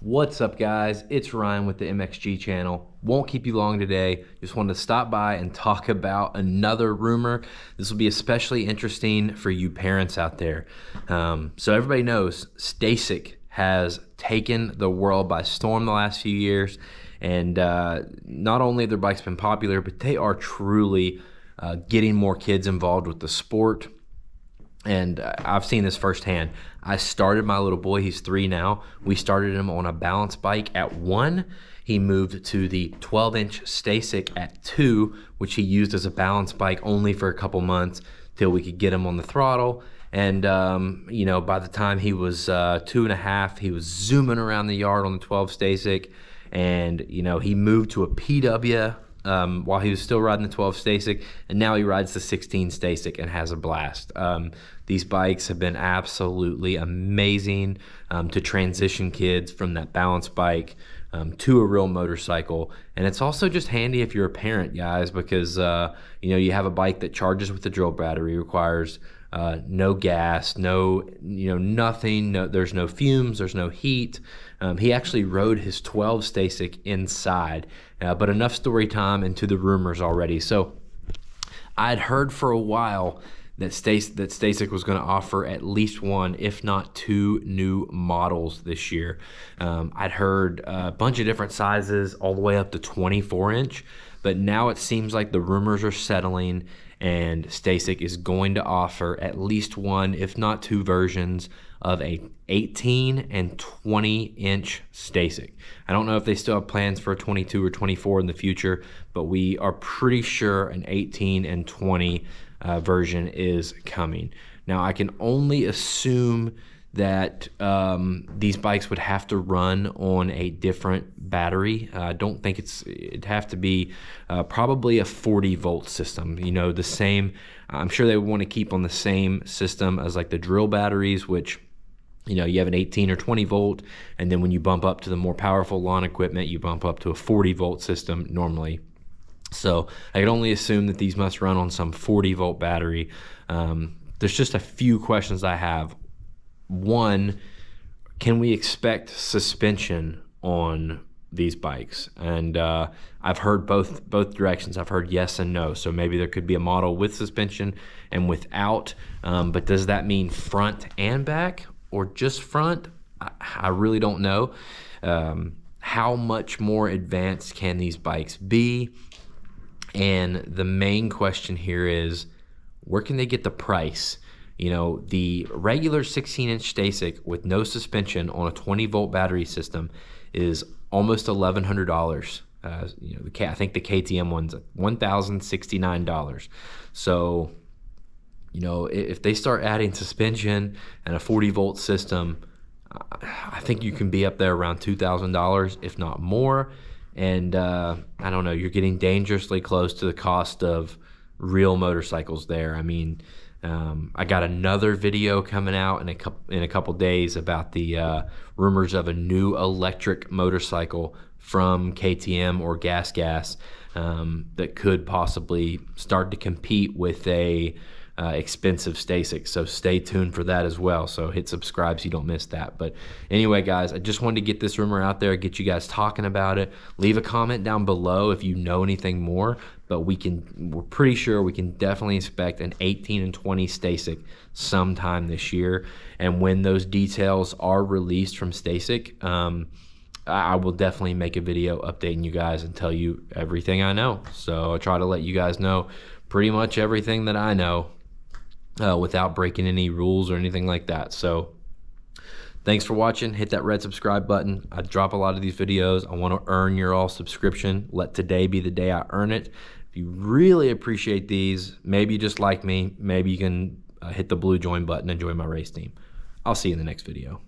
What's up, guys? It's Ryan with the MXG channel. Won't keep you long today. Just wanted to stop by and talk about another rumor. This will be especially interesting for you parents out there. So everybody knows Stacyc has taken the world by storm the last few years. And not only have their bikes been popular, but they are truly getting more kids involved with the sport. And I've seen this firsthand. I started my little boy, he's 3 now. We started him on a balance bike at 1. He moved to the 12-inch Stacyc at 2, which he used as a balance bike only for a couple months till we could get him on the throttle. And, you know, by the time he was 2.5, he was zooming around the yard on the 12 Stacyc. And, you know, he moved to a PW while he was still riding the 12 Stacyc, and now he rides the 16 Stacyc and has a blast. These bikes have been absolutely amazing to transition kids from that balance bike to a real motorcycle. And it's also just handy if you're a parent, guys, because you know, you have a bike that charges with the drill battery, requires no gas, nothing, there's no fumes, there's no heat. He actually rode his 12 Stacyc inside, but enough story time into the rumors already. So I'd heard for a while that Stacyc was going to offer at least 1, if not 2 new models this year. I'd heard a bunch of different sizes all the way up to 24-inch, but now it seems like the rumors are settling and Stacyc is going to offer at least 1, if not 2 versions of a 18 and 20-inch Stacyc. I don't know if they still have plans for a 22 or 24 in the future, but we are pretty sure an 18 and 20 version is coming. Now, I can only assume that these bikes would have to run on a different battery. I don't think it'd have to be probably a 40-volt system. You know, the same, I'm sure they would want to keep on the same system as like the drill batteries, which, you know, you have an 18 or 20 volt, and then when you bump up to the more powerful lawn equipment, you bump up to a 40-volt system normally. So I can only assume that these must run on some 40-volt battery. There's just a few questions I have. One, can we expect suspension on these bikes? And I've heard both directions. I've heard yes and no. So maybe there could be a model with suspension and without. But does that mean front and back or just front? I really don't know. How much more advanced can these bikes be? And the main question here is, where can they get the price? You know, the regular 16-inch Stacyc with no suspension on a 20-volt battery system is almost $1,100. You know, I think the KTM one's $1,069. So, you know, if they start adding suspension and a 40-volt system, I think you can be up there around $2,000, if not more. And I don't know, you're getting dangerously close to the cost of real motorcycles there. I mean, I got another video coming out in a couple days about the rumors of a new electric motorcycle from KTM or Gas that could possibly start to compete with a expensive Stacyc. So stay tuned for that as well. So hit subscribe so you don't miss that. But anyway, guys, I just wanted to get this rumor out there, get you guys talking about it. Leave a comment down below if you know anything more. But we're pretty sure we can definitely expect an 18 and 20 Stacyc sometime this year. And when those details are released from Stacyc, I will definitely make a video updating you guys and tell you everything I know. So I try to let you guys know pretty much everything that I know without breaking any rules or anything like that. So thanks for watching. Hit that red subscribe button. I drop a lot of these videos. I want to earn your all subscription. Let today be the day I earn it. If you really appreciate these, maybe you just like me, maybe you can hit the blue join button and join my race team. I'll see you in the next video.